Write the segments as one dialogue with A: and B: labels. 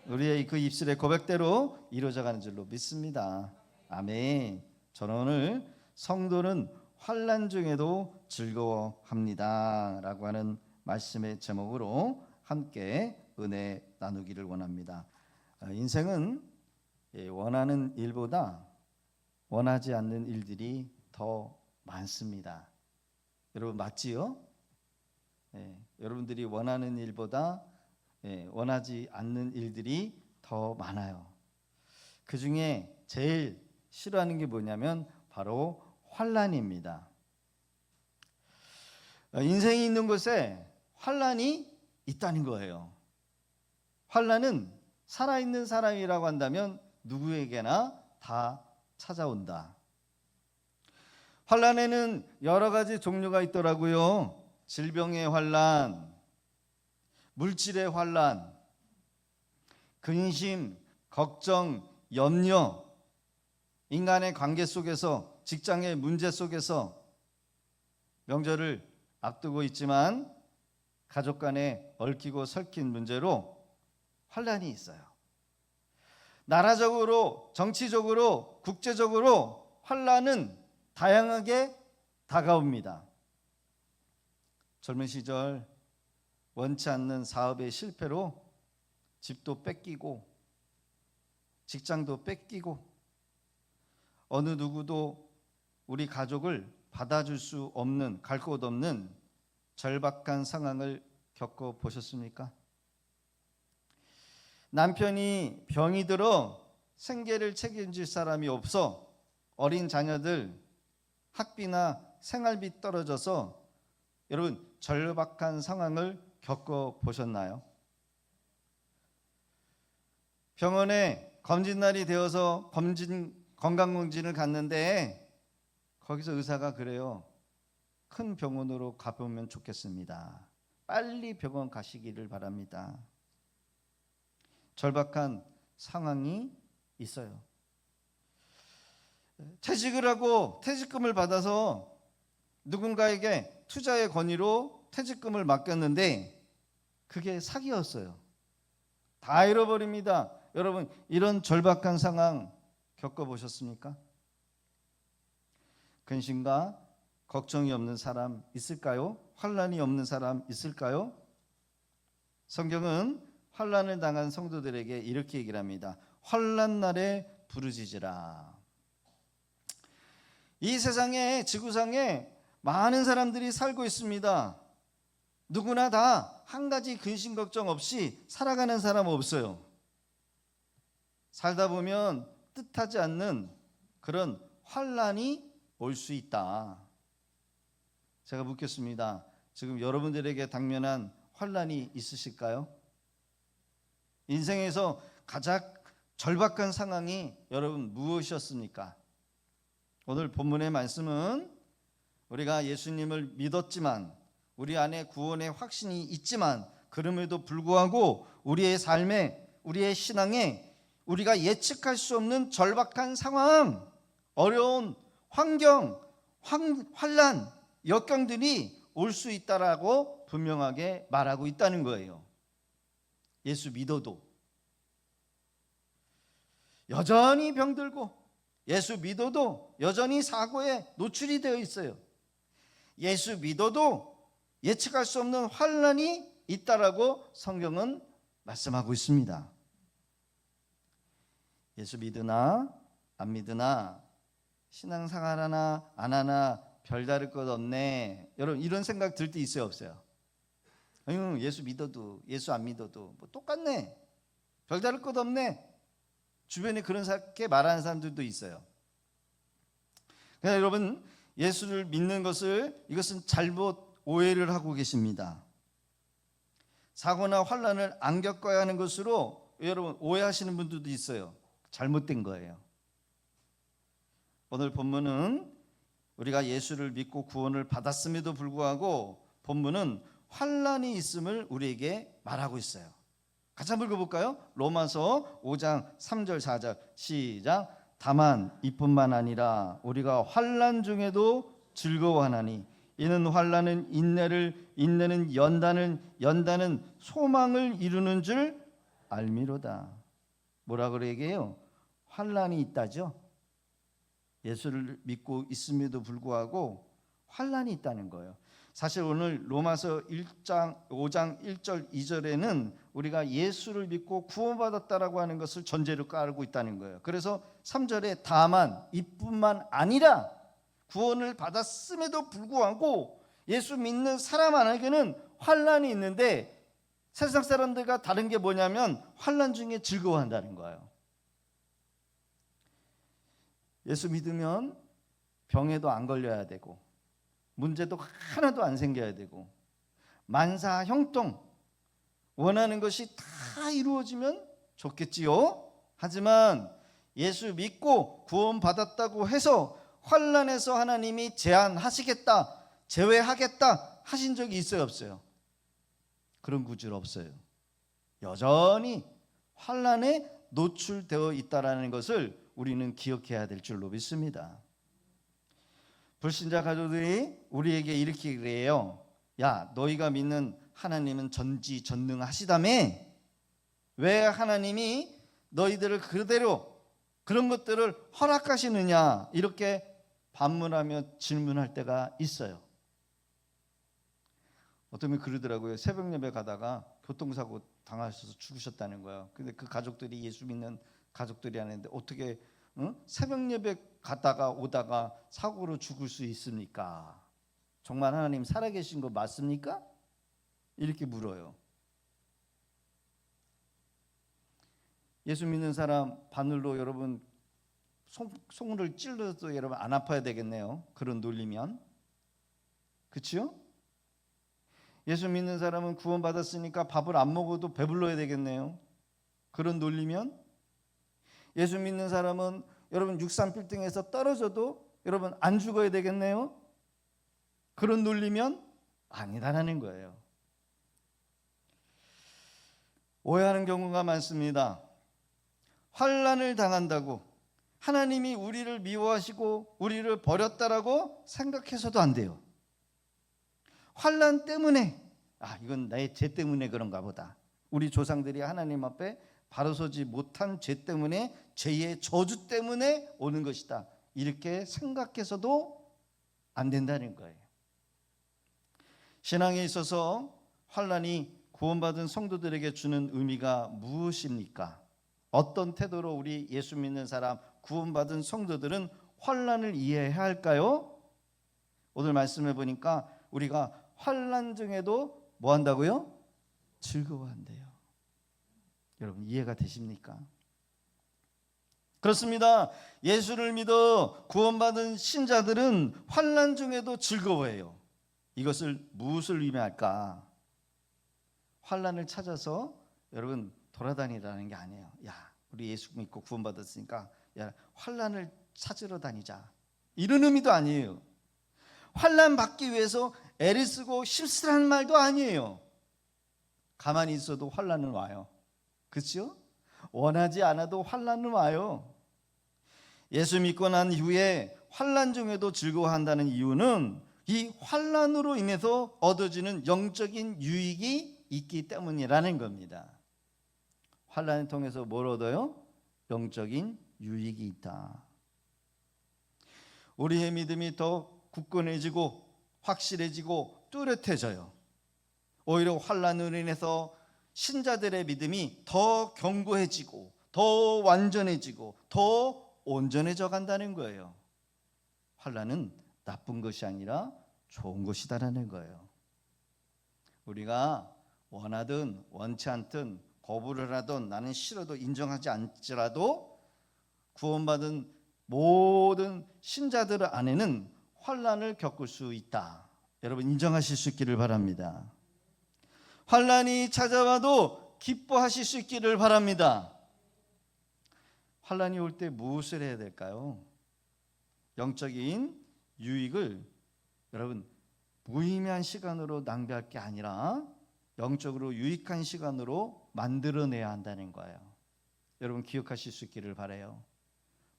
A: 우리의 그 입술의 고백대로 이루어져가는 줄로 믿습니다. 아멘. 저는 오늘 성도는 환난 중에도 즐거워합니다 라고 하는 말씀의 제목으로 함께 은혜 나누기를 원합니다. 인생은 원하는 일보다 원하지 않는 일들이 더 많습니다. 여러분 맞지요? 여러분들이 원하는 일보다 원하지 않는 일들이 더 많아요. 그 중에 제일 싫어하는 게 뭐냐면 바로 환난입니다. 인생이 있는 곳에 환난이 있다는 거예요. 환난은 살아있는 사람이라고 한다면 누구에게나 다 찾아온다. 환난에는 여러 가지 종류가 있더라고요. 질병의 환난, 물질의 환난, 근심, 걱정, 염려, 인간의 관계 속에서, 직장의 문제 속에서 명절을 앞두고 있지만 가족 간에 얽히고 설킨 문제로 환난이 있어요. 나라적으로, 정치적으로, 국제적으로 환난은 다양하게 다가옵니다. 젊은 시절 원치 않는 사업의 실패로 집도 뺏기고 직장도 뺏기고 어느 누구도 우리 가족을 받아줄 수 없는, 갈 곳 없는 절박한 상황을 겪어보셨습니까? 남편이 병이 들어 생계를 책임질 사람이 없어 어린 자녀들 학비나 생활비 떨어져서 여러분 절박한 상황을 겪어보셨나요? 병원에 검진날이 되어서 건강검진을 갔는데 거기서 의사가 그래요. 큰 병원으로 가보면 좋겠습니다. 빨리 병원 가시기를 바랍니다. 절박한 상황이 있어요. 퇴직을 하고 퇴직금을 받아서 누군가에게 투자의 권유로 퇴직금을 맡겼는데 그게 사기였어요. 다 잃어버립니다. 여러분 이런 절박한 상황 겪어보셨습니까? 근심과 걱정이 없는 사람 있을까요? 환난이 없는 사람 있을까요? 성경은 환난을 당한 성도들에게 이렇게 얘기를 합니다. 환난 날에 부르짖으라. 이 세상에, 지구상에 많은 사람들이 살고 있습니다. 누구나 다 한 가지 근심 걱정 없이 살아가는 사람 없어요. 살다 보면 뜻하지 않는 그런 환난이 올 수 있다. 제가 묻겠습니다. 지금 여러분들에게 당면한 환난이 있으실까요? 인생에서 가장 절박한 상황이 여러분 무엇이었습니까? 오늘 본문의 말씀은 우리가 예수님을 믿었지만 우리 안에 구원의 확신이 있지만 그럼에도 불구하고 우리의 삶에, 우리의 신앙에 우리가 예측할 수 없는 절박한 상황, 어려운 환경, 환난, 역경들이 올 수 있다라고 분명하게 말하고 있다는 거예요. 예수 믿어도 여전히 병들고 예수 믿어도 여전히 사고에 노출이 되어 있어요. 예수 믿어도 예측할 수 없는 환난이 있다라고 성경은 말씀하고 있습니다. 예수 믿으나 안 믿으나 신앙생활 하나 안 하나 별다를 것 없네. 여러분 이런 생각 들 때 있어요 없어요? 아유, 예수 믿어도 예수 안 믿어도 뭐 똑같네. 별다를 것 없네. 주변에 그렇게 말하는 사람들도 있어요. 그러나 여러분 예수를 믿는 것을 이것은 잘못 오해를 하고 계십니다. 사고나 환난을 안 겪어야 하는 것으로 여러분 오해하시는 분들도 있어요. 잘못된 거예요. 오늘 본문은 우리가 예수를 믿고 구원을 받았음에도 불구하고 본문은 환난이 있음을 우리에게 말하고 있어요. 같이 한번 읽어볼까요? 로마서 5장 3절 4절 시작. 다만 이뿐만 아니라 우리가 환난 중에도 즐거워하나니 이는 환난은 인내를, 인내는 연단을, 연단은 소망을 이루는 줄 알미로다. 뭐라 그래 얘기해요? 환난이 있다죠. 예수를 믿고 있음에도 불구하고 환난이 있다는 거예요. 사실 오늘 로마서 5장 1절 2절에는 우리가 예수를 믿고 구원받았다라고 하는 것을 전제로 깔고 있다는 거예요. 그래서 3절에 다만 이뿐만 아니라 구원을 받았음에도 불구하고 예수 믿는 사람 안에게는 환난이 있는데, 세상 사람들과 다른 게 뭐냐면 환난 중에 즐거워한다는 거예요. 예수 믿으면 병에도 안 걸려야 되고 문제도 하나도 안 생겨야 되고 만사 형통 원하는 것이 다 이루어지면 좋겠지요. 하지만 예수 믿고 구원받았다고 해서 환난에서 하나님이 제한하시겠다, 제외하겠다 하신 적이 있어요, 없어요? 그런 구절 없어요. 여전히 환난에 노출되어 있다라는 것을 우리는 기억해야 될 줄로 믿습니다. 불신자 가족들이 우리에게 이렇게 그래요. 야, 너희가 믿는 하나님은 전지전능하시다며 왜 하나님이 너희들을 그대로 그런 것들을 허락하시느냐, 이렇게 반문하며 질문할 때가 있어요. 어떤 분이 그러더라고요. 새벽 예배 가다가 교통사고 당하셔서 죽으셨다는 거예요. 근데 그 가족들이 예수 믿는 가족들이 아닌데 어떻게 새벽 예배 갔다가 오다가 사고로 죽을 수 있습니까? 정말 하나님 살아계신 거 맞습니까? 이렇게 물어요. 예수 믿는 사람 바늘로 여러분 손을 찔러도 여러분 안 아파야 되겠네요. 그런 논리면. 그렇죠? 예수 믿는 사람은 구원받았으니까 밥을 안 먹어도 배불러야 되겠네요. 그런 논리면. 예수 믿는 사람은 여러분 63빌딩에서 떨어져도 여러분 안 죽어야 되겠네요. 그런 논리면 아니다라는 거예요. 오해하는 경우가 많습니다. 환난을 당한다고 하나님이 우리를 미워하시고 우리를 버렸다라고 생각해서도 안 돼요. 환난 때문에 이건 나의 죄 때문에 그런가 보다. 우리 조상들이 하나님 앞에 바로 서지 못한 죄 때문에, 죄의 저주 때문에 오는 것이다, 이렇게 생각해서도 안 된다는 거예요. 신앙에 있어서 환난이 구원받은 성도들에게 주는 의미가 무엇입니까? 어떤 태도로 우리 예수 믿는 사람, 구원받은 성도들은 환난을 이해해야 할까요? 오늘 말씀해 보니까 우리가 환난 중에도 뭐 한다고요? 즐거워한대요. 여러분 이해가 되십니까? 그렇습니다. 예수를 믿어 구원받은 신자들은 환난 중에도 즐거워해요. 이것을 무엇을 의미할까? 환난을 찾아서 여러분 돌아다니라는 게 아니에요. 야, 우리 예수 믿고 구원받았으니까 야, 환난을 찾으러 다니자, 이런 의미도 아니에요. 환난 받기 위해서 애를 쓰고 힘쓰라는 말도 아니에요. 가만히 있어도 환난은 와요. 그렇죠? 원하지 않아도 환난은 와요. 예수 믿고 난 이후에 환난 중에도 즐거워한다는 이유는 이 환난으로 인해서 얻어지는 영적인 유익이 있기 때문이라는 겁니다. 환난을 통해서 뭘 얻어요? 영적인 유익이 있다. 우리의 믿음이 더 굳건해지고 확실해지고 뚜렷해져요. 오히려 환난으로 인해서 신자들의 믿음이 더 견고해지고 더 완전해지고 더 온전해져 간다는 거예요. 환난은 나쁜 것이 아니라 좋은 것이다라는 거예요. 우리가 원하든 원치 않든 거부를 하든 나는 싫어도 인정하지 않지라도 구원받은 모든 신자들 안에는 환난을 겪을 수 있다. 여러분 인정하실 수 있기를 바랍니다. 환난이 찾아와도 기뻐하실 수 있기를 바랍니다. 환난이 올 때 무엇을 해야 될까요? 영적인 유익을 여러분 무의미한 시간으로 낭비할 게 아니라 영적으로 유익한 시간으로 만들어내야 한다는 거예요. 여러분 기억하실 수 있기를 바라요.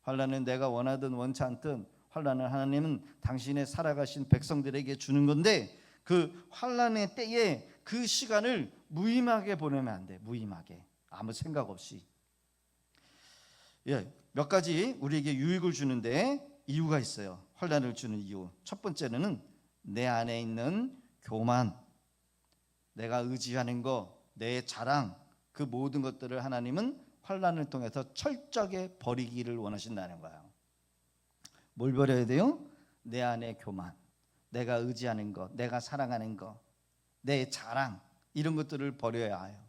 A: 환난은 내가 원하든 원치 않든 환난을 하나님은 당신의 살아가신 백성들에게 주는 건데, 그 환난의 때에 그 시간을 무의미하게 보내면 안 돼. 무의미하게 아무 생각 없이. 몇 가지 우리에게 유익을 주는데 이유가 있어요. 환난을 주는 이유. 첫 번째는 내 안에 있는 교만, 내가 의지하는 거, 내 자랑, 그 모든 것들을 하나님은 환난을 통해서 철저하게 버리기를 원하신다는 거예요. 뭘 버려야 돼요? 내 안에 교만, 내가 의지하는 것, 내가 사랑하는 것, 내 자랑, 이런 것들을 버려야 해요.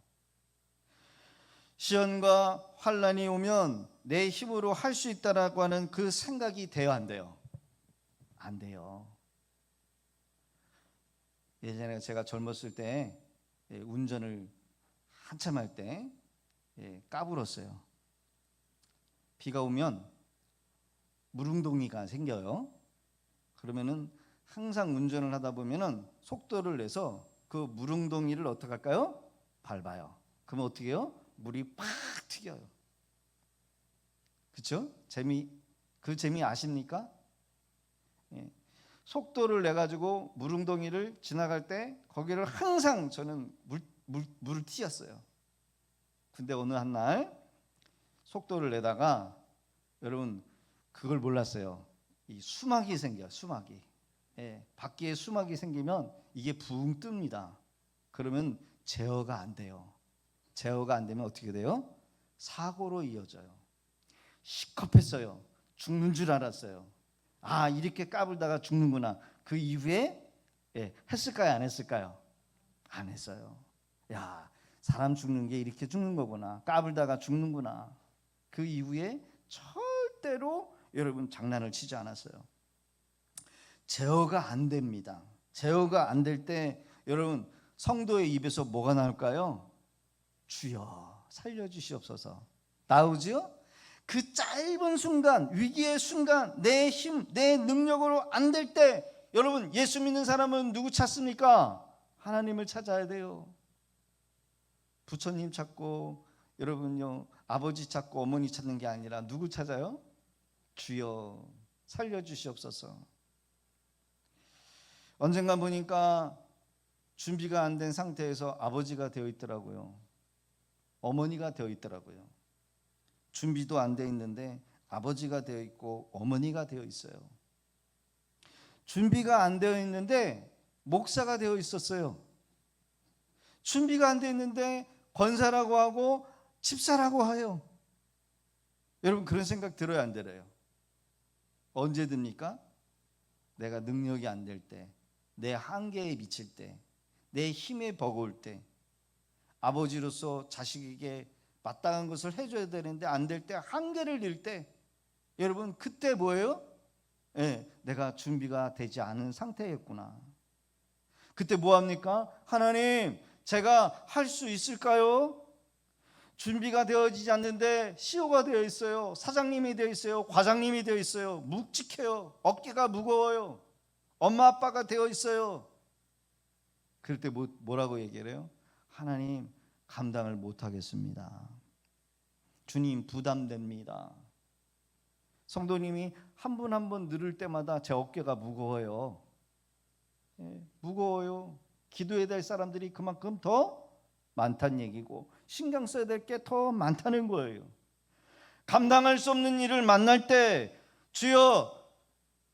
A: 시련과 환난이 오면 내 힘으로 할 수 있다라고 하는 그 생각이 돼요, 안 돼요? 안 돼요. 예전에 제가 젊었을 때 운전을 한참 할 때 까불었어요. 비가 오면 물웅덩이가 생겨요. 그러면은 항상 운전을 하다 보면은 속도를 내서 그 물웅덩이를 어떻게 할까요? 밟아요. 그러면 어떻게 해요? 물이 팍 튀겨요. 그렇죠? 그 재미 아십니까? 속도를 내 가지고 물웅덩이를 지나갈 때 거기를 항상 저는 물을 튀었어요. 근데 어느 한 날 속도를 내다가 여러분 그걸 몰랐어요. 이 수막이 생겨요. 수막이. 바퀴에 수막이 생기면 이게 붕 뜹니다. 그러면 제어가 안 돼요. 제어가 안 되면 어떻게 돼요? 사고로 이어져요. 시겁했어요. 죽는 줄 알았어요. 아, 이렇게 까불다가 죽는구나. 그 이후에 했을까요? 안 했을까요? 안 했어요. 야, 사람 죽는 게 이렇게 죽는 거구나. 까불다가 죽는구나. 그 이후에 절대로 여러분 장난을 치지 않았어요. 제어가 안 됩니다. 제어가 안 될 때 여러분 성도의 입에서 뭐가 나올까요? 주여 살려주시옵소서. 나오죠? 그 짧은 순간, 위기의 순간, 내 힘, 내 능력으로 안 될 때 여러분 예수 믿는 사람은 누구 찾습니까? 하나님을 찾아야 돼요. 부처님 찾고 여러분요 아버지 찾고 어머니 찾는 게 아니라 누구 찾아요? 주여 살려주시옵소서. 언젠가 보니까 준비가 안 된 상태에서 아버지가 되어 있더라고요. 어머니가 되어 있더라고요. 준비도 안 되어 있는데 아버지가 되어 있고 어머니가 되어 있어요. 준비가 안 되어 있는데 목사가 되어 있었어요. 준비가 안 되어 있는데 권사라고 하고 집사라고 해요. 여러분 그런 생각 들어요, 안 들어요? 언제 듭니까? 내가 능력이 안 될 때, 내 한계에 미칠 때, 내 힘에 버거울 때, 아버지로서 자식에게 마땅한 것을 해줘야 되는데 안 될 때, 한계를 잃을 때, 여러분 그때 뭐예요? 내가 준비가 되지 않은 상태였구나. 그때 뭐합니까? 하나님, 제가 할 수 있을까요? 준비가 되어지지 않는데 CEO가 되어 있어요. 사장님이 되어 있어요. 과장님이 되어 있어요. 묵직해요. 어깨가 무거워요. 엄마 아빠가 되어 있어요. 그럴 때 뭐라고 얘기를 해요? 하나님, 감당을 못하겠습니다. 주님, 부담됩니다. 성도님이 한 분 한 분 늘을 때마다 제 어깨가 무거워요. 무거워요. 기도해야 될 사람들이 그만큼 더 많다는 얘기고 신경 써야 될 게 더 많다는 거예요. 감당할 수 없는 일을 만날 때 주여,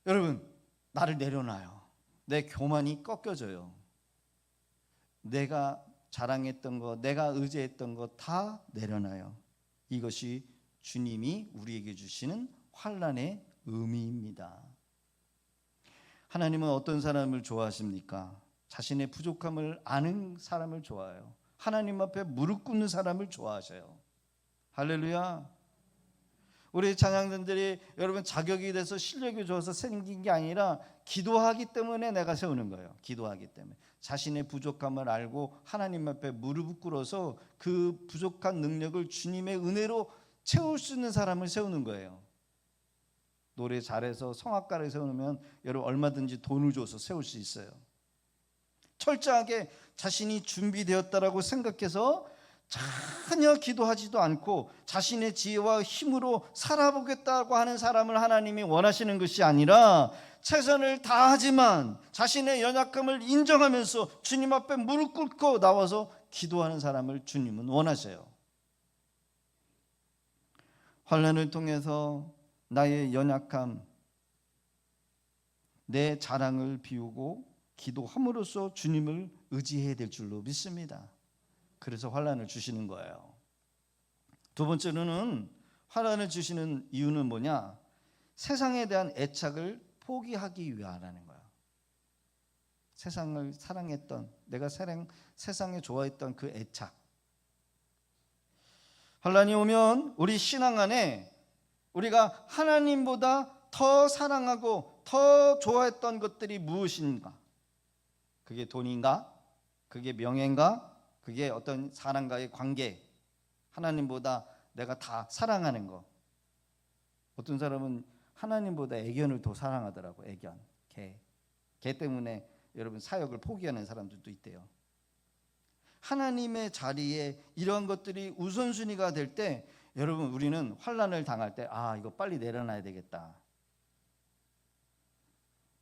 A: 여러분 나를 내려놔요. 내 교만이 꺾여져요. 내가 자랑했던 것, 내가 의지했던 것 다 내려놔요. 이것이 주님이 우리에게 주시는 환난의 의미입니다. 하나님은 어떤 사람을 좋아하십니까? 자신의 부족함을 아는 사람을 좋아해요. 하나님 앞에 무릎 꿇는 사람을 좋아하셔요. 할렐루야. 우리 찬양단들이 여러분 자격이 돼서 실력이 좋아서 생긴 게 아니라 기도하기 때문에 내가 세우는 거예요. 기도하기 때문에 자신의 부족함을 알고 하나님 앞에 무릎 꿇어서 그 부족한 능력을 주님의 은혜로 채울 수 있는 사람을 세우는 거예요. 노래 잘해서 성악가를 세우면 여러분 얼마든지 돈을 줘서 세울 수 있어요. 철저하게 자신이 준비되었다라고 생각해서 전혀 기도하지도 않고 자신의 지혜와 힘으로 살아보겠다고 하는 사람을 하나님이 원하시는 것이 아니라 최선을 다하지만 자신의 연약함을 인정하면서 주님 앞에 무릎 꿇고 나와서 기도하는 사람을 주님은 원하셔요. 환난을 통해서 나의 연약함, 내 자랑을 비우고 기도함으로써 주님을 의지해야 될 줄로 믿습니다. 그래서 환난을 주시는 거예요. 두 번째로는 환난을 주시는 이유는 뭐냐? 세상에 대한 애착을 포기하기 위하라는 거예요. 세상을 사랑했던, 내가 세상에 좋아했던 그 애착. 환난이 오면 우리 신앙 안에 우리가 하나님보다 더 사랑하고 더 좋아했던 것들이 무엇인가? 그게 돈인가? 그게 명예인가? 그게 어떤 사람과의 관계, 하나님보다 내가 다 사랑하는 거. 어떤 사람은 하나님보다 애견을 더 사랑하더라고. 애견, 개 때문에 여러분 사역을 포기하는 사람들도 있대요. 하나님의 자리에 이런 것들이 우선순위가 될 때 여러분 우리는 환난을 당할 때 이거 빨리 내려놔야 되겠다.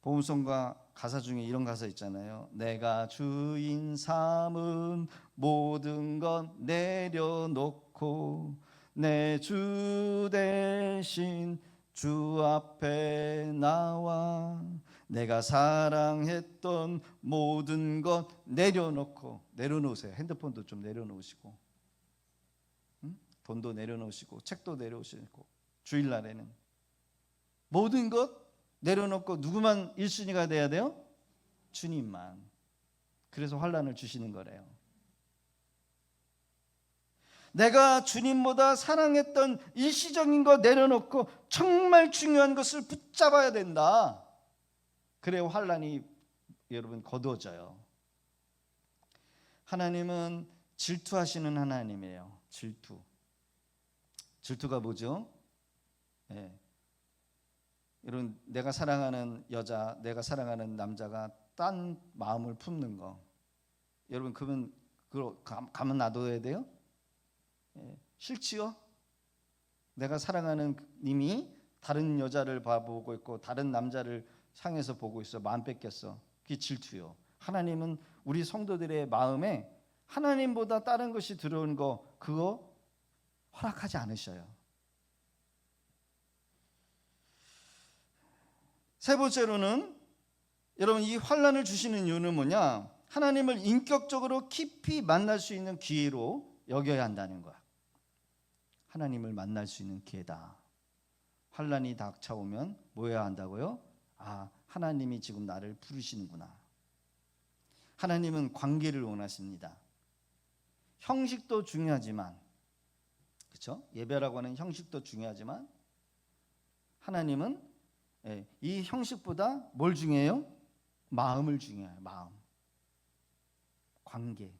A: 복음성가 가사 중에 이런 가사 있잖아요. 내가 주인 삼은 모든 것 내려놓고 내 주 대신 주 앞에 나와 내가 사랑했던 모든 것 내려놓으세요. 핸드폰도 좀 내려놓으시고, 돈도 내려놓으시고, 책도 내려놓으시고, 주일날에는 모든 것 내려놓고 누구만 1순위가 돼야 돼요? 주님만. 그래서 환난을 주시는 거래요. 내가 주님보다 사랑했던 일시적인 거 내려놓고 정말 중요한 것을 붙잡아야 된다. 그래야 환난이 여러분 거두어져요. 하나님은 질투하시는 하나님이에요. 질투가 뭐죠? 여러분, 내가 사랑하는 여자, 내가 사랑하는 남자가 딴 마음을 품는 거, 여러분 그러면 그걸 가만 놔둬야 돼요? 싫지요? 내가 사랑하는 님이 다른 여자를 바라보고 있고 다른 남자를 향해서 보고 있어. 마음 뺏겼어. 그게 질투요. 하나님은 우리 성도들의 마음에 하나님보다 다른 것이 들어온 거, 그거 허락하지 않으셔요. 세 번째로는 여러분 이 환난을 주시는 이유는 뭐냐? 하나님을 인격적으로 깊이 만날 수 있는 기회로 여겨야 한다는 거야. 하나님을 만날 수 있는 기회다. 환난이 닥쳐오면 뭐 해야 한다고요? 하나님이 지금 나를 부르시는구나. 하나님은 관계를 원하십니다. 형식도 중요하지만, 그렇죠? 예배라고 하는 형식도 중요하지만 하나님은 이 형식보다 뭘 중요해요? 마음을 중요해요. 마음, 관계.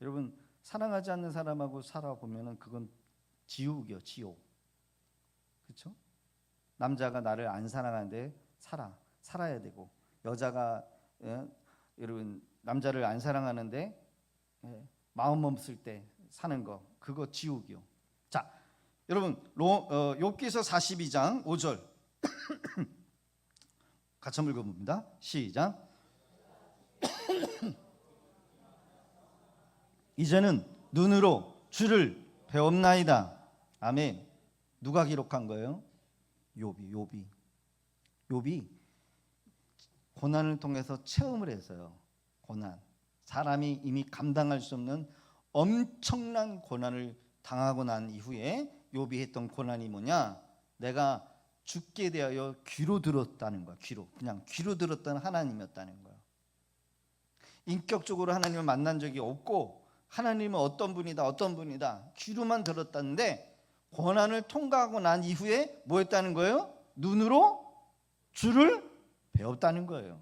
A: 여러분 사랑하지 않는 사람하고 살아보면은 그건 지옥이요, 지옥. 그렇죠? 남자가 나를 안 사랑하는데 살아야 되고, 여자가 여러분 남자를 안 사랑하는데 마음 없을 때 사는 거, 그거 지옥이요. 자, 여러분 욥기서 42장 5절 같이 한번 읽어봅니다. 시작. 이제는 눈으로 주를 배웠나이다. 아멘. 누가 기록한 거예요? 욥이 고난을 통해서 체험을 해서요. 고난, 사람이 이미 감당할 수 없는 엄청난 고난을 당하고 난 이후에 욥이 했던 고난이 뭐냐? 내가 죽게 대하여 귀로 들었다는 거야. 그냥 귀로 들었던 하나님이었다는 거야. 인격적으로 하나님을 만난 적이 없고, 하나님은 어떤 분이다 귀로만 들었다는데, 고난을 통과하고 난 이후에 뭐 했다는 거예요? 눈으로 주를 배웠다는 거예요.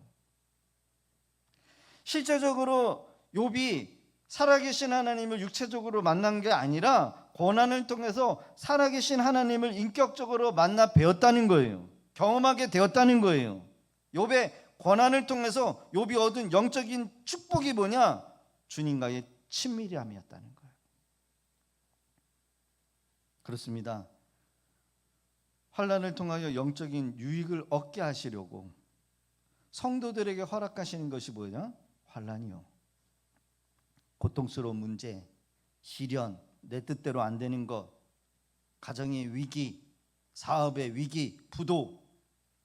A: 실제적으로 욥이 살아계신 하나님을 육체적으로 만난 게 아니라 고난을 통해서 살아계신 하나님을 인격적으로 만나 배웠다는 거예요. 경험하게 되었다는 거예요. 욥의 고난을 통해서 욥이 얻은 영적인 축복이 뭐냐? 주님과의 친밀함이었다는 거예요. 그렇습니다. 환난을 통하여 영적인 유익을 얻게 하시려고 성도들에게 허락하시는 것이 뭐냐? 환난이요. 고통스러운 문제, 시련, 내 뜻대로 안 되는 것, 가정의 위기, 사업의 위기, 부도,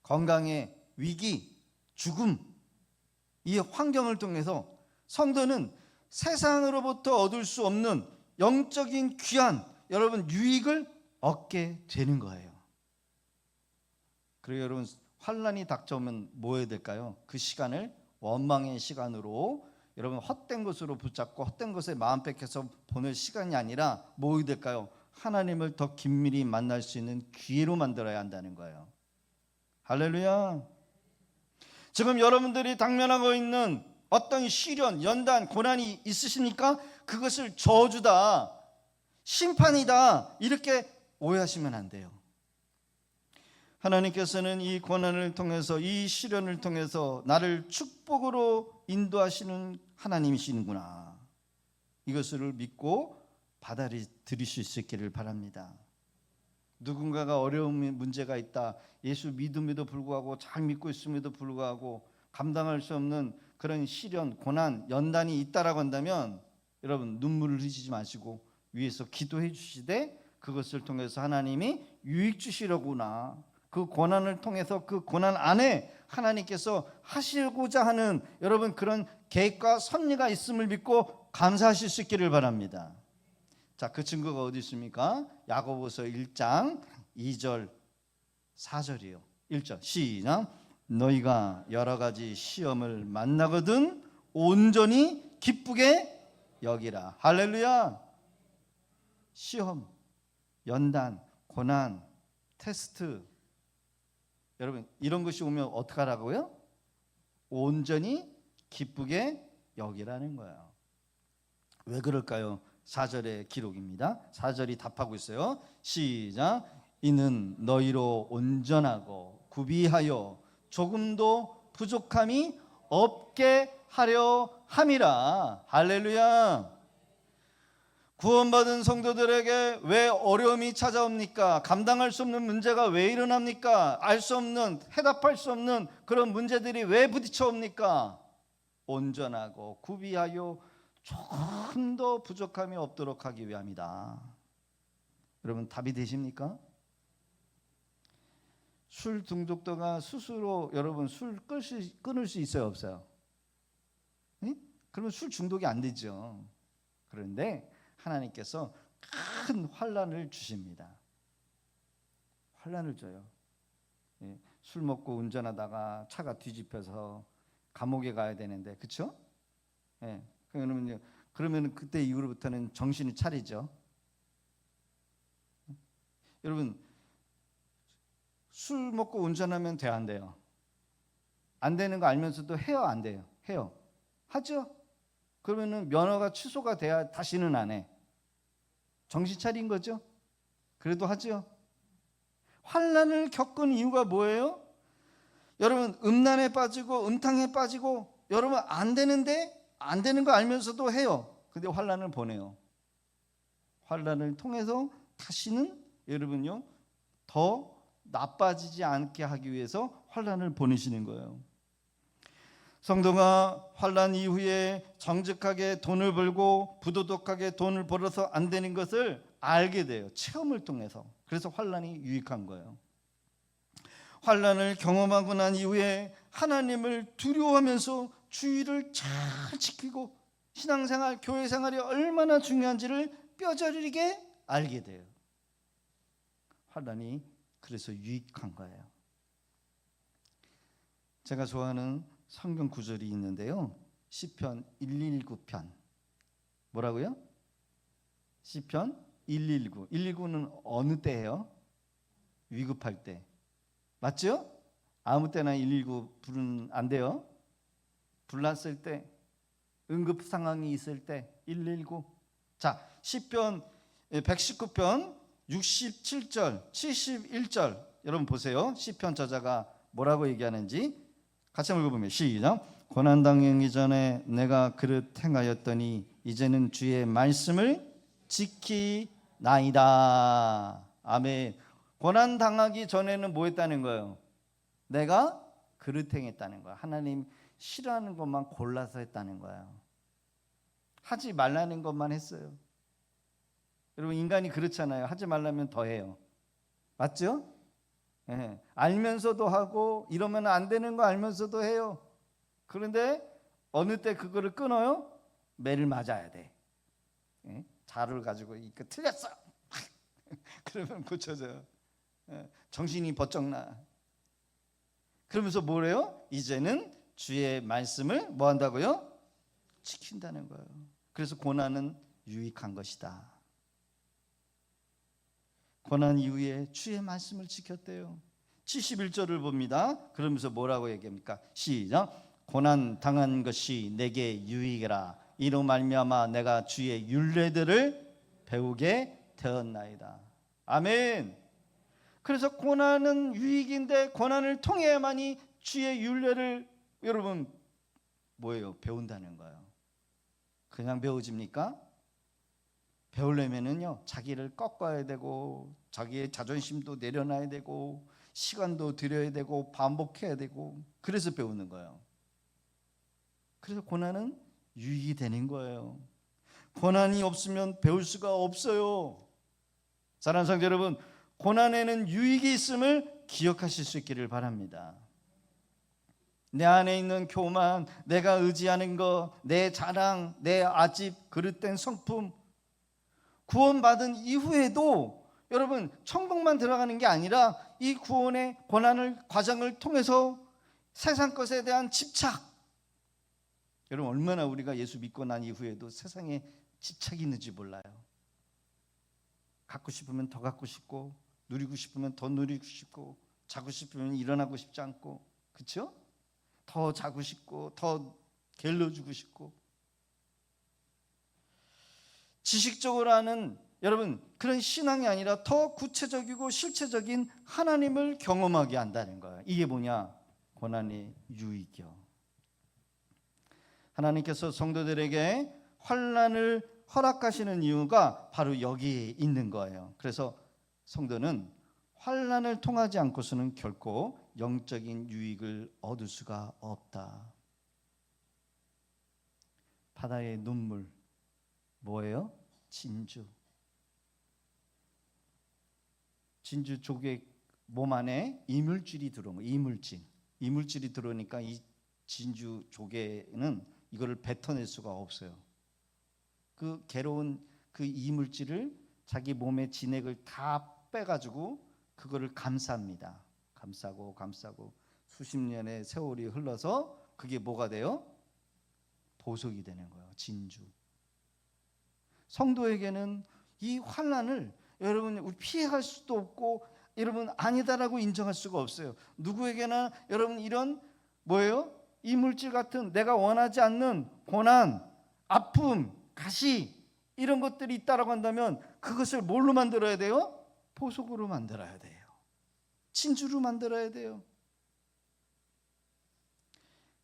A: 건강의 위기, 죽음, 이 환경을 통해서 성도는 세상으로부터 얻을 수 없는 영적인 귀한 여러분 유익을 얻게 되는 거예요. 그리고 여러분 환난이 닥쳐오면 뭐 해야 될까요? 그 시간을 원망의 시간으로 여러분 헛된 것으로 붙잡고 헛된 것에 마음 뺏겨서 보낼 시간이 아니라 뭐 해야 될까요? 하나님을 더 긴밀히 만날 수 있는 기회로 만들어야 한다는 거예요. 할렐루야. 지금 여러분들이 당면하고 있는 어떤 시련, 연단, 고난이 있으십니까? 그것을 저주다, 심판이다 이렇게 오해하시면 안 돼요. 하나님께서는 이 고난을 통해서, 이 시련을 통해서 나를 축복으로 인도하시는 하나님이시는구나, 이것을 믿고 받아들일 수 있기를 바랍니다. 누군가가 어려운 문제가 있다, 예수 믿음에도 불구하고 잘 믿고 있음에도 불구하고 감당할 수 없는 그런 시련, 고난, 연단이 있다라고 한다면 여러분 눈물을 흘리지 마시고 위에서 기도해 주시되 그것을 통해서 하나님이 유익 주시려구나, 그 고난을 통해서 그 고난 안에 하나님께서 하시고자 하는 여러분 그런 계획과 섭리가 있음을 믿고 감사하실 수 있기를 바랍니다. 자, 그 증거가 어디 있습니까? 야고보서 1장 2절 4절이요. 1절 시작. 너희가 여러 가지 시험을 만나거든 온전히 기쁘게 여기라. 할렐루야. 시험, 연단, 고난, 테스트, 여러분 이런 것이 오면 어떡하라고요? 온전히 기쁘게 여기라는 거예요. 왜 그럴까요? 4절의 기록입니다. 4절이 답하고 있어요. 시작. 이는 너희로 온전하고 구비하여 조금도 부족함이 없게 하려 함이라. 할렐루야. 구원받은 성도들에게 왜 어려움이 찾아옵니까? 감당할 수 없는 문제가 왜 일어납니까? 알 수 없는, 해답할 수 없는 그런 문제들이 왜 부딪혀옵니까? 온전하고 구비하여 조금도 부족함이 없도록 하기 위함이다. 여러분 답이 되십니까? 술 중독자가 스스로 여러분 술 끊을 수 있어요, 없어요? 응? 그러면 술 중독이 안 되죠. 그런데 하나님께서 큰 환난을 주십니다. 환난을 줘요. 술 먹고 운전하다가 차가 뒤집혀서 감옥에 가야 되는데, 그렇죠? 그러면 그때 이후로부터는 정신이 차리죠. 여러분 술 먹고 운전하면 돼요, 안 돼요? 안 되는 거 알면서도 해요, 안 돼요? 해요. 하죠? 그러면은 면허가 취소가 돼야 다시는 안 해. 정신 차린 거죠? 그래도 하죠? 환난을 겪은 이유가 뭐예요? 여러분 음란에 빠지고 음탕에 빠지고 여러분 안 되는데 안 되는 거 알면서도 해요. 근데 환난을 보내요. 환난을 통해서 다시는 여러분요 더 나빠지지 않게 하기 위해서 환난을 보내시는 거예요. 성도가 환난 이후에 정직하게 돈을 벌고 부도덕하게 돈을 벌어서 안 되는 것을 알게 돼요. 체험을 통해서. 그래서 환난이 유익한 거예요. 환난을 경험하고 난 이후에 하나님을 두려워하면서 주의를 잘 지키고 신앙생활, 교회생활이 얼마나 중요한지를 뼈저리게 알게 돼요. 환난이 그래서 유익한 거예요. 제가 좋아하는 성경 구절이 있는데요. 시편 119편. 뭐라고요? 시편 119. 119는 어느 때예요? 위급할 때. 맞죠? 아무 때나 119 부르면 안 돼요. 불났을 때, 응급 상황이 있을 때 119. 자, 시편 119편 67절, 71절 여러분 보세요. 시편 저자가 뭐라고 얘기하는지 같이 한번 읽어보면 시작. 고난당하기 전에 내가 그릇 행하였더니 이제는 주의 말씀을 지키나이다. 아멘. 고난당하기 전에는 뭐 했다는 거예요? 내가 그릇 행했다는 거야. 하나님 싫어하는 것만 골라서 했다는 거예요. 하지 말라는 것만 했어요. 여러분 인간이 그렇잖아요. 하지 말라면 더 해요. 맞죠? 예. 알면서도 하고 이러면 안 되는 거 알면서도 해요. 그런데 어느 때 그거를 끊어요? 매를 맞아야 돼. 예? 자루를 가지고 이거 틀렸어. 그러면 고쳐져요. 예. 정신이 번쩍 나. 그러면서 뭐래요? 이제는 주의 말씀을 뭐 한다고요? 지킨다는 거예요. 그래서 고난은 유익한 것이다. 고난 이후에 주의 말씀을 지켰대요. 71절을 봅니다. 그러면서 뭐라고 얘기합니까? 시작. 고난 당한 것이 내게 유익이라. 이로 말미암아 내가 주의 율례들을 배우게 되었나이다. 아멘. 그래서 고난은 유익인데 고난을 통해야만이 주의 율례를 여러분 뭐예요? 배운다는 거예요. 그냥 배워집니까? 배우려면은요 자기를 꺾어야 되고 자기의 자존심도 내려놔야 되고 시간도 들여야 되고 반복해야 되고 그래서 배우는 거예요. 그래서 고난은 유익이 되는 거예요. 고난이 없으면 배울 수가 없어요. 사랑하는 성도 여러분, 고난에는 유익이 있음을 기억하실 수 있기를 바랍니다. 내 안에 있는 교만, 내가 의지하는 것, 내 자랑, 내 아집, 그릇된 성품, 구원받은 이후에도 여러분 천국만 들어가는 게 아니라 이 구원의 고난을 과정을 통해서 세상 것에 대한 집착, 여러분 얼마나 우리가 예수 믿고 난 이후에도 세상에 집착이 있는지 몰라요. 갖고 싶으면 더 갖고 싶고 누리고 싶으면 더 누리고 싶고 자고 싶으면 일어나고 싶지 않고 그렇죠? 더 자고 싶고 더 길러주고 싶고 지식적으로 하는 여러분 그런 신앙이 아니라 더 구체적이고 실체적인 하나님을 경험하게 한다는 거예요. 이게 뭐냐? 고난의 유익이요. 하나님께서 성도들에게 환난을 허락하시는 이유가 바로 여기에 있는 거예요. 그래서 성도는 환난을 통하지 않고서는 결코 영적인 유익을 얻을 수가 없다. 바다의 눈물 뭐예요? 진주. 진주 조개 몸 안에 이물질이 들어온 거예요. 이물질이 들어오니까 이 진주 조개는 이거를 뱉어낼 수가 없어요. 그 괴로운 그 이물질을 자기 몸의 진액을 다 빼가지고 그거를 감쌉니다. 감싸고 수십 년의 세월이 흘러서 그게 뭐가 돼요? 보석이 되는 거예요. 진주. 성도에게는 이 환난을 여러분 우리 피해갈 수도 없고 여러분 아니다라고 인정할 수가 없어요. 누구에게나 여러분 이런 뭐예요? 이물질 같은 내가 원하지 않는 고난, 아픔, 가시 이런 것들이 있다라고 한다면 그것을 뭘로 만들어야 돼요? 보석으로 만들어야 돼요. 진주로 만들어야 돼요.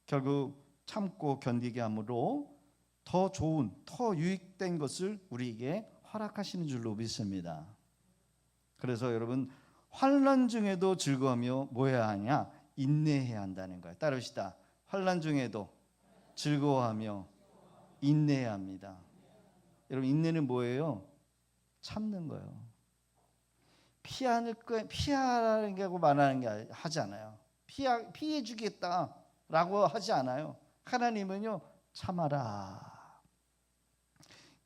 A: 결국 참고 견디게 함으로 더 좋은, 더 유익된 것을 우리에게 허락하시는 줄로 믿습니다. 그래서 여러분 환난 중에도 즐거우며 뭐 해야 하냐? 인내해야 한다는 거예요. 따르시다. 환난 중에도 즐거워하며 인내해야 합니다. 여러분 인내는 뭐예요? 참는 거예요. 피하는 게 하고 말하는 게 하지 않아요. 피해 주겠다라고 하지 않아요. 하나님은요 참아라,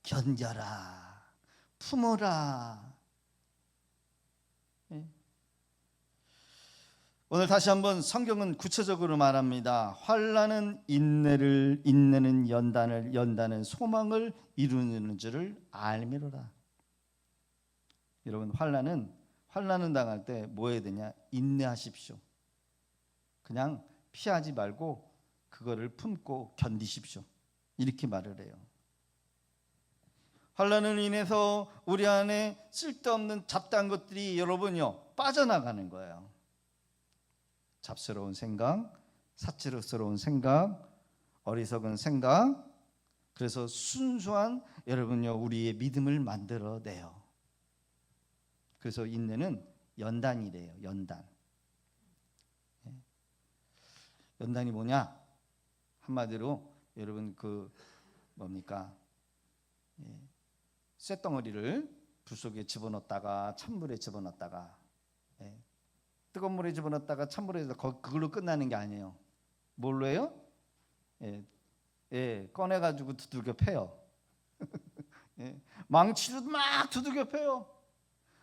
A: 견뎌라, 품어라. 오늘 다시 한번 성경은 구체적으로 말합니다. 환난은 인내는 연단은 소망을 이루는 줄을 알미로라. 여러분 환난은 당할 때 뭐 해야 되냐? 인내하십시오. 그냥 피하지 말고 그거를 품고 견디십시오. 이렇게 말을 해요. 환난을 인해서 우리 안에 쓸데없는 잡다한 것들이 여러분요 빠져나가는 거예요. 잡스러운 생각, 사치스러운 생각, 어리석은 생각. 그래서 순수한 여러분요 우리의 믿음을 만들어내요. 그래서 인내는 연단이래요. 연단이 뭐냐? 한마디로 여러분 그 뭡니까? 쇳덩어리를 불 속에 집어넣었다가 찬물에 집어넣었다가, 예, 뜨거운 물에 집어넣었다가 찬물에 그걸로 끝나는 게 아니에요. 뭘로 해요? 꺼내가지고 두들겨 패요. 망치로 막 두들겨 패요.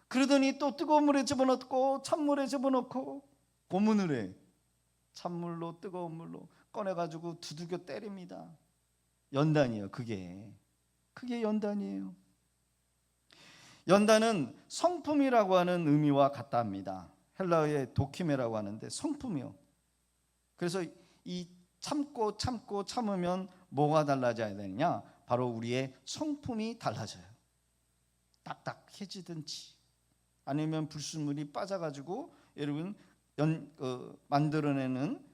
A: 그러더니 또 뜨거운 물에 집어넣고 찬물에 집어넣고 고문을 해. 찬물로 뜨거운 물로 꺼내가지고 두들겨 때립니다. 연단이에요. 그게 연단이에요. 연단은 성품이라고 하는 의미와 같다 합니다. 헬라어의 도키메라고 하는데 성품이요. 그래서 이 참고 참으면 뭐가 달라져야 되느냐? 바로 우리의 성품이 달라져요. 딱딱해지든지 아니면 불순물이 빠져가지고 여러분 만들어내는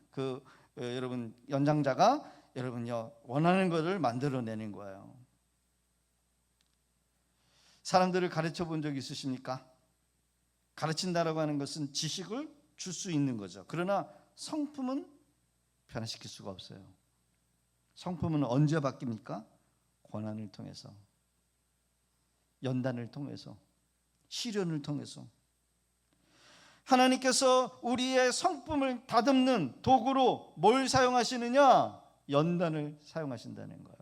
A: 여러분 연장자가 여러분요 원하는 것을 만들어내는 거예요. 사람들을 가르쳐 본 적 있으십니까? 가르친다라고 하는 것은 지식을 줄 수 있는 거죠. 그러나 성품은 변화시킬 수가 없어요. 성품은 언제 바뀝니까? 고난을 통해서, 연단을 통해서, 시련을 통해서. 하나님께서 우리의 성품을 다듬는 도구로 뭘 사용하시느냐? 연단을 사용하신다는 거예요.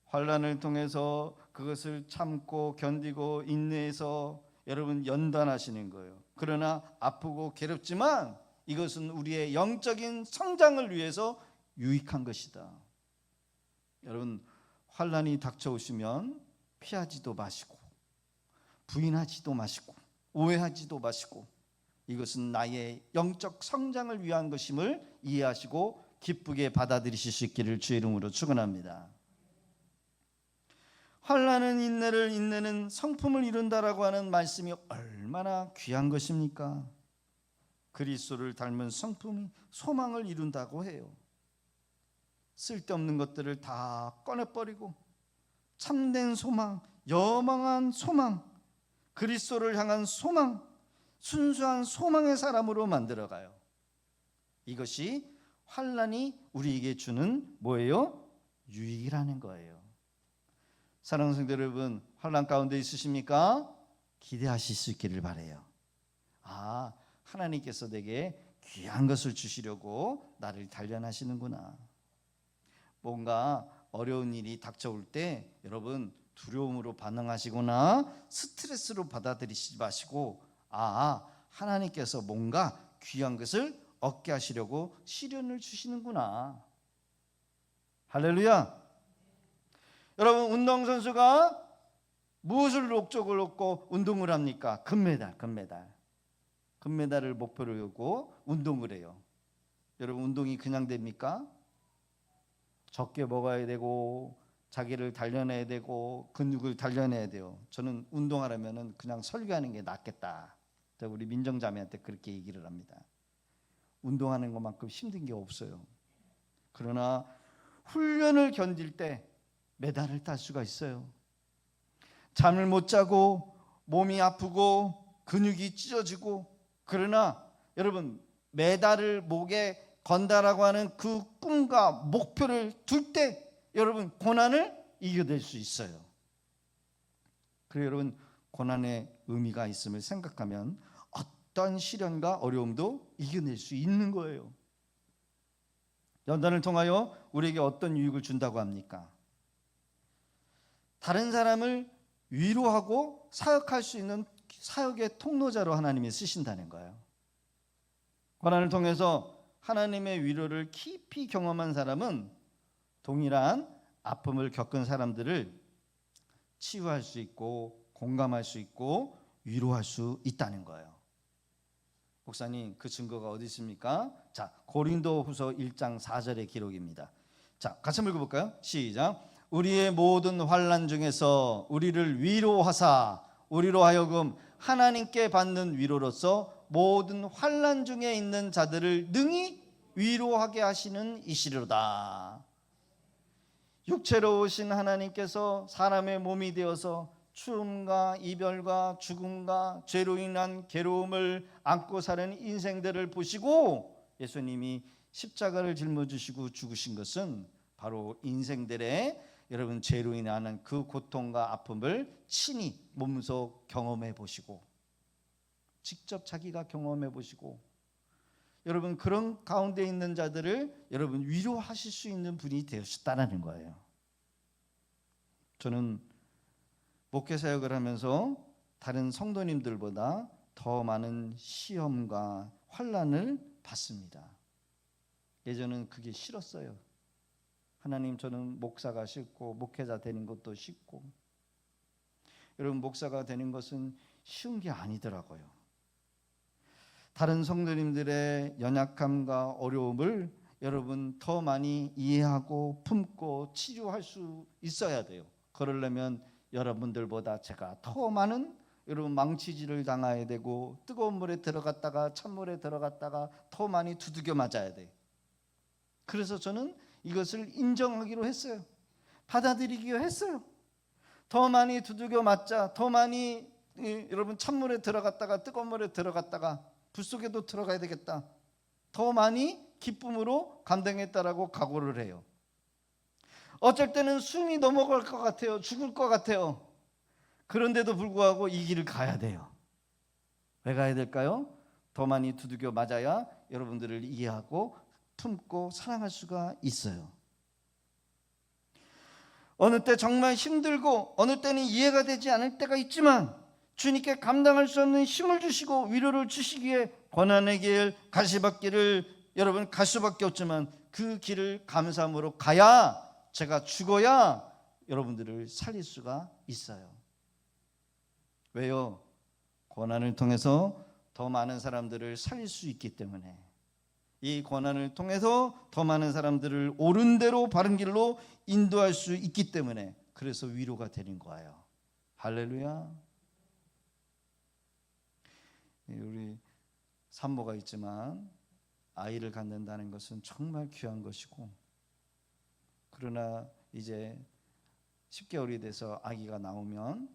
A: 환난을 통해서 그것을 참고 견디고 인내해서 여러분 연단하시는 거예요. 그러나 아프고 괴롭지만 이것은 우리의 영적인 성장을 위해서 유익한 것이다. 여러분, 환난이 닥쳐오시면 피하지도 마시고 부인하지도 마시고 오해하지도 마시고 이것은 나의 영적 성장을 위한 것임을 이해하시고 기쁘게 받아들이실 수 있기를 주의 이름으로 축원합니다. 환난은 인내를, 인내는 성품을 이룬다라고 하는 말씀이 얼마나 귀한 것입니까? 그리스도를 닮은 성품이 소망을 이룬다고 해요. 쓸데없는 것들을 다 꺼내버리고 참된 소망, 여망한 소망, 그리스도를 향한 소망, 순수한 소망의 사람으로 만들어가요. 이것이 환난이 우리에게 주는 뭐예요? 유익이라는 거예요. 사랑하는 성도 여러분, 환난 가운데 있으십니까? 기대하실 수 있기를 바라요. 하나님께서 내게 귀한 것을 주시려고 나를 단련하시는구나. 뭔가 어려운 일이 닥쳐올 때 여러분 두려움으로 반응하시거나 스트레스로 받아들이지 마시고 하나님께서 뭔가 귀한 것을 얻게 하시려고 시련을 주시는구나. 할렐루야. 여러분, 운동선수가 무엇을 목적을 얻고 운동을 합니까? 금메달을 목표로 하고 운동을 해요. 여러분, 운동이 그냥 됩니까? 적게 먹어야 되고 자기를 단련해야 되고 근육을 단련해야 돼요. 저는 운동하려면 그냥 설교하는 게 낫겠다. 우리 민정자매한테 그렇게 얘기를 합니다. 운동하는 것만큼 힘든 게 없어요. 그러나 훈련을 견딜 때 메달을 딸 수가 있어요. 잠을 못 자고 몸이 아프고 근육이 찢어지고, 그러나 여러분 메달을 목에 건다라고 하는 그 꿈과 목표를 둘 때 여러분 고난을 이겨낼 수 있어요. 그래서 여러분 고난의 의미가 있음을 생각하면 어떤 시련과 어려움도 이겨낼 수 있는 거예요. 연단을 통하여 우리에게 어떤 유익을 준다고 합니까? 다른 사람을 위로하고 사역할 수 있는 사역의 통로자로 하나님이 쓰신다는 거예요. 고난을 통해서 하나님의 위로를 깊이 경험한 사람은 동일한 아픔을 겪은 사람들을 치유할 수 있고 공감할 수 있고 위로할 수 있다는 거예요. 목사님, 그 증거가 어디 있습니까? 자, 고린도후서 1장 4절의 기록입니다. 자, 같이 한번 읽어볼까요? 시작. 우리의 모든 환난 중에서 우리를 위로하사 우리로 하여금 하나님께 받는 위로로서 모든 환난 중에 있는 자들을 능히 위로하게 하시는 이시로다. 육체로 오신 하나님께서 사람의 몸이 되어서 추움과 이별과 죽음과 죄로 인한 괴로움을 안고 사는 인생들을 보시고 예수님이 십자가를 짊어지시고 죽으신 것은 바로 인생들의 여러분 죄로 인하는 그 고통과 아픔을 친히 몸소 경험해 보시고 직접 자기가 경험해 보시고 여러분 그런 가운데 있는 자들을 여러분 위로하실 수 있는 분이 되셨다는 거예요. 저는 목회 사역을 하면서 다른 성도님들보다 더 많은 시험과 환난을 받습니다. 예전엔 그게 싫었어요. 하나님, 저는 목사가 싫고 목회자 되는 것도 싫고. 여러분, 목사가 되는 것은 쉬운 게 아니더라고요. 다른 성도님들의 연약함과 어려움을 여러분 더 많이 이해하고 품고 치료할 수 있어야 돼요. 그러려면 여러분들보다 제가 더 많은 여러분 망치질을 당해야 되고 뜨거운 물에 들어갔다가 찬물에 들어갔다가 더 많이 두들겨 맞아야 돼. 그래서 저는 이것을 인정하기로 했어요. 받아들이기로 했어요. 더 많이 두들겨 맞자, 더 많이 여러분 찬물에 들어갔다가 뜨거운 물에 들어갔다가 불 속에도 들어가야 되겠다. 더 많이 기쁨으로 감당했다라고 각오를 해요. 어쩔 때는 숨이 넘어갈 것 같아요. 죽을 것 같아요. 그런데도 불구하고 이 길을 가야 돼요. 왜 가야 될까요? 더 많이 두들겨 맞아야 여러분들을 이해하고 품고 사랑할 수가 있어요. 어느 때 정말 힘들고 어느 때는 이해가 되지 않을 때가 있지만 주님께 감당할 수 없는 힘을 주시고 위로를 주시기에 고난의 길, 가시밭길을 여러분 갈 수밖에 없지만 그 길을 감사함으로 가야 제가 죽어야 여러분들을 살릴 수가 있어요. 왜요? 고난을 통해서 더 많은 사람들을 살릴 수 있기 때문에. 이 고난을 통해서 더 많은 사람들을 옳은 대로 바른 길로 인도할 수 있기 때문에 그래서 위로가 되는 거예요. 할렐루야. 우리 산모가 있지만 아이를 갖는다는 것은 정말 귀한 것이고, 그러나 이제 10개월이 돼서 아기가 나오면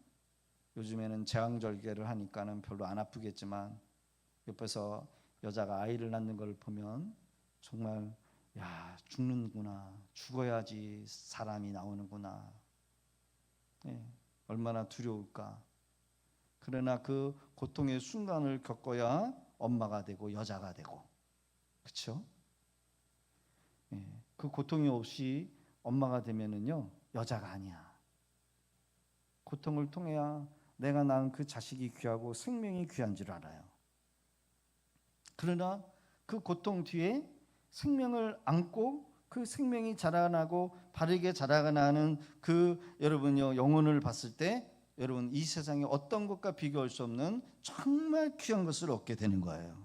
A: 요즘에는 제왕절개를 하니까는 별로 안 아프겠지만 옆에서 여자가 아이를 낳는 걸 보면 정말 야, 죽는구나, 죽어야지 사람이 나오는구나, 얼마나 두려울까. 그러나 그 고통의 순간을 겪어야 엄마가 되고 여자가 되고, 그렇죠? 그 고통이 없이 엄마가 되면은요 여자가 아니야. 고통을 통해야 내가 낳은 그 자식이 귀하고 생명이 귀한 줄 알아요. 그러나 그 고통 뒤에 생명을 안고 그 생명이 자라나고 바르게 자라나는 그 여러분요 영혼을 봤을 때 여러분 이 세상에 어떤 것과 비교할 수 없는 정말 귀한 것을 얻게 되는 거예요.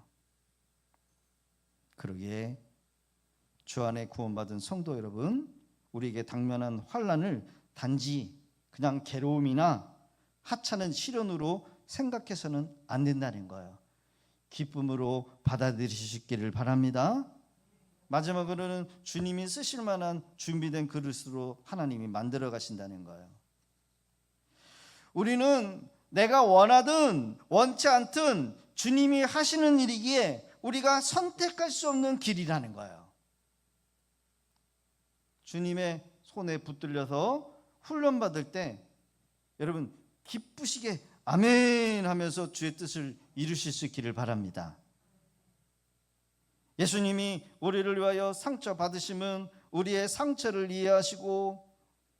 A: 그러기에 주 안에 구원받은 성도 여러분, 우리에게 당면한 환난을 단지 그냥 괴로움이나 하찮은 시련으로 생각해서는 안 된다는 거예요. 기쁨으로 받아들이시기를 바랍니다. 마지막으로는 주님이 쓰실 만한 준비된 그릇으로 하나님이 만들어 가신다는 거예요. 우리는 내가 원하든 원치 않든 주님이 하시는 일이기에 우리가 선택할 수 없는 길이라는 거예요. 주님의 손에 붙들려서 훈련받을 때 여러분 기쁘시게 아멘 하면서 주의 뜻을 이루실 수 있기를 바랍니다. 예수님이 우리를 위하여 상처 받으심은 우리의 상처를 이해하시고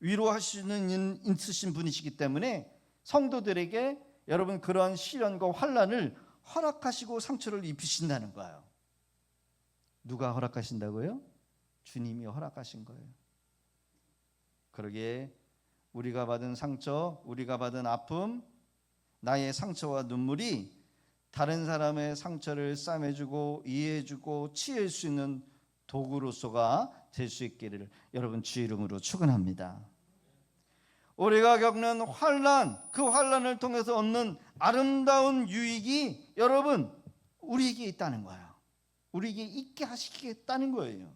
A: 위로하시는 있으신 분이시기 때문에 성도들에게 여러분 그러한 시련과 환난을 허락하시고 상처를 입히신다는 거예요. 누가 허락하신다고요? 주님이 허락하신 거예요. 그러기에 우리가 받은 상처, 우리가 받은 아픔, 나의 상처와 눈물이 다른 사람의 상처를 싸매주고 이해해주고 치유할 수 있는 도구로서가 될 수 있기를 여러분 주의 이름으로 축원합니다. 우리가 겪는 환난, 그 환난을 통해서 얻는 아름다운 유익이 여러분 우리에게 있다는 거예요. 우리에게 있게 하시겠다는 거예요.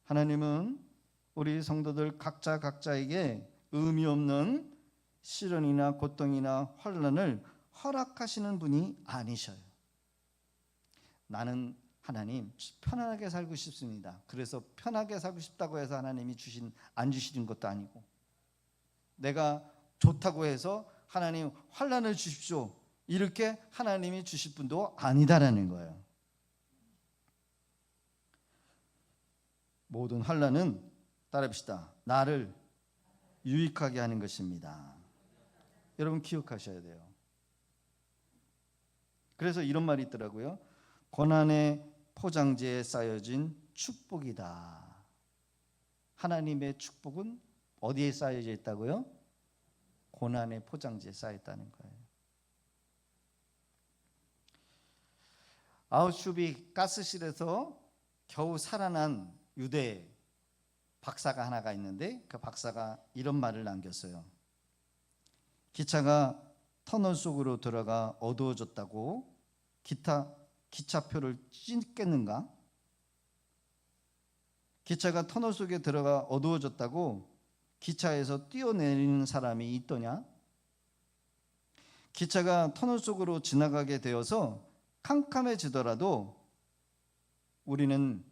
A: 하나님은 우리 성도들 각자에게 의미 없는 시련이나 고통이나 환난을 허락하시는 분이 아니셔요. 나는 하나님 편안하게 살고 싶습니다. 그래서 편하게 살고 싶다고 해서 하나님이 안 주시는 것도 아니고, 내가 좋다고 해서 하나님 환난을 주십시오 이렇게 하나님이 주실 분도 아니다라는 거예요. 모든 환난은 따라합시다. 나를 유익하게 하는 것입니다. 여러분 기억하셔야 돼요. 그래서 이런 말이 있더라고요. 고난의 포장지에 쌓여진 축복이다. 하나님의 축복은 어디에 쌓여져 있다고요? 고난의 포장지에 쌓여 있다는 거예요. 아우슈비츠 가스실에서 겨우 살아난 유대 박사가 하나가 있는데, 그 박사가 이런 말을 남겼어요. 기차가 터널 속으로 들어가 어두워졌다고 기차표를 찍겠는가? 기차가 터널 속에 들어가 어두워졌다고 기차에서 뛰어내리는 사람이 있더냐? 기차가 터널 속으로 지나가게 되어서 캄캄해지더라도 우리는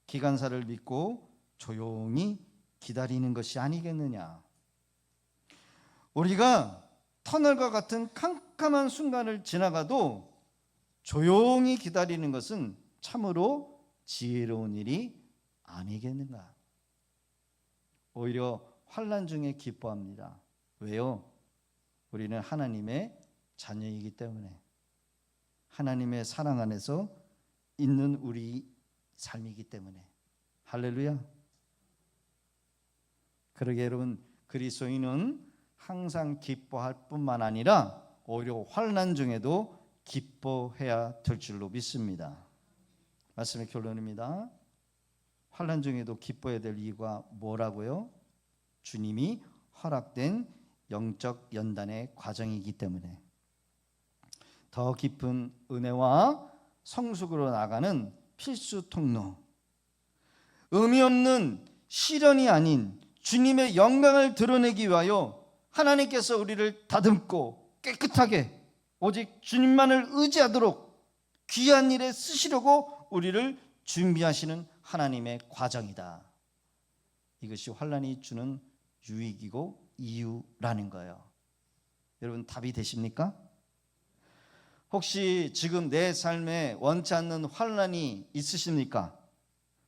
A: 기관사를 믿고 조용히 기다리는 것이 아니겠느냐? 우리가 터널과 같은 캄캄한 순간을 지나가도 조용히 기다리는 것은 참으로 지혜로운 일이 아니겠는가? 오히려 환난 중에 기뻐합니다. 왜요? 우리는 하나님의 자녀이기 때문에, 하나님의 사랑 안에서 있는 우리 삶이기 때문에. 할렐루야. 그러게 여러분, 그리스도인은 항상 기뻐할 뿐만 아니라 오히려 환난 중에도 기뻐해야 될 줄로 믿습니다. 말씀의 결론입니다. 환난 중에도 기뻐해야 될 이유가 뭐라고요? 주님이 허락된 영적 연단의 과정이기 때문에. 더 깊은 은혜와 성숙으로 나가는 필수 통로, 의미 없는 시련이 아닌 주님의 영광을 드러내기 위하여 하나님께서 우리를 다듬고 깨끗하게 오직 주님만을 의지하도록 귀한 일에 쓰시려고 우리를 준비하시는 하나님의 과정이다. 이것이 환난이 주는 유익이고 이유라는 거예요. 여러분 답이 되십니까? 혹시 지금 내 삶에 원치 않는 환난이 있으십니까?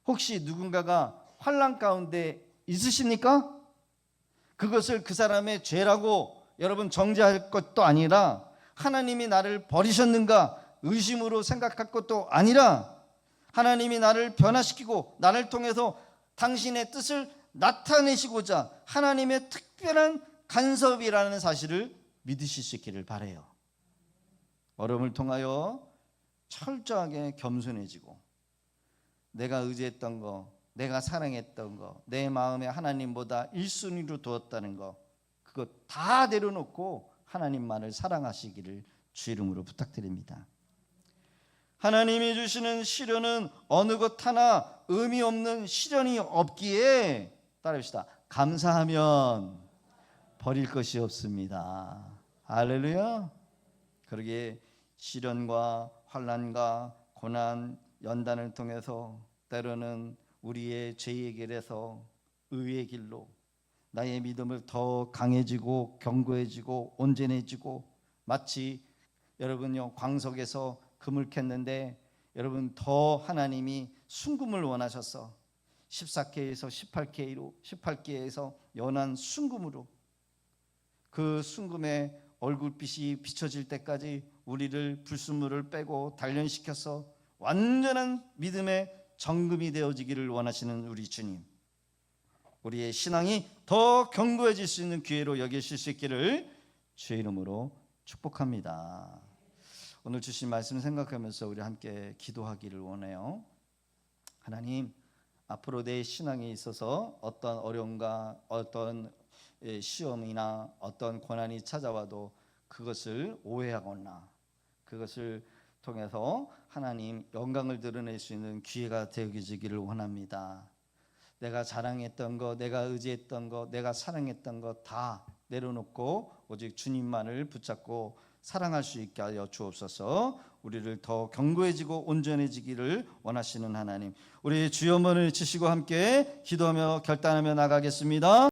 A: 혹시 누군가가 환난 가운데 있으십니까? 그것을 그 사람의 죄라고 여러분 정죄할 것도 아니라, 하나님이 나를 버리셨는가 의심으로 생각할 것도 아니라, 하나님이 나를 변화시키고 나를 통해서 당신의 뜻을 나타내시고자 하나님의 특별한 간섭이라는 사실을 믿으실 수 있기를 바라요. 어려움을 통하여 철저하게 겸손해지고, 내가 의지했던 거, 내가 사랑했던 거, 내 마음에 하나님보다 1순위로 두었다는 거, 그거 다 내려놓고 하나님만을 사랑하시기를 주 이름으로 부탁드립니다. 하나님이 주시는 시련은 어느 것 하나 의미 없는 시련이 없기에, 따라합시다, 감사하면 버릴 것이 없습니다. 할렐루야. 그러기에 시련과 환난과 고난, 연단을 통해서 때로는 우리의 죄의 길에서 의의 길로 나의 믿음을 더 강해지고 견고해지고 온전해지고, 마치 여러분요 광석에서 금을 캤는데 여러분 더 하나님이 순금을 원하셔서 14K에서 18K에서 연한 순금으로, 그 순금의 얼굴빛이 비춰질 때까지 우리를 불순물을 빼고 단련시켜서 완전한 믿음의 정금이 되어지기를 원하시는 우리 주님, 우리의 신앙이 더 견고해질 수 있는 기회로 여기실 수 있기를 주의 이름으로 축복합니다. 오늘 주신 말씀 생각하면서 우리 함께 기도하기를 원해요. 하나님, 앞으로 내 신앙에 있어서 어떤 어려움과 어떤 시험이나 어떤 고난이 찾아와도 그것을 오해하거나 그것을 통해서 하나님 영광을 드러낼 수 있는 기회가 되어지기를 원합니다. 내가 자랑했던 것, 내가 의지했던 것, 내가 사랑했던 것 다 내려놓고 오직 주님만을 붙잡고 사랑할 수 있게 하여 주옵소서. 우리를 더 견고해지고 온전해지기를 원하시는 하나님, 우리 주여 한번 외치시고 함께 기도하며 결단하며 나가겠습니다.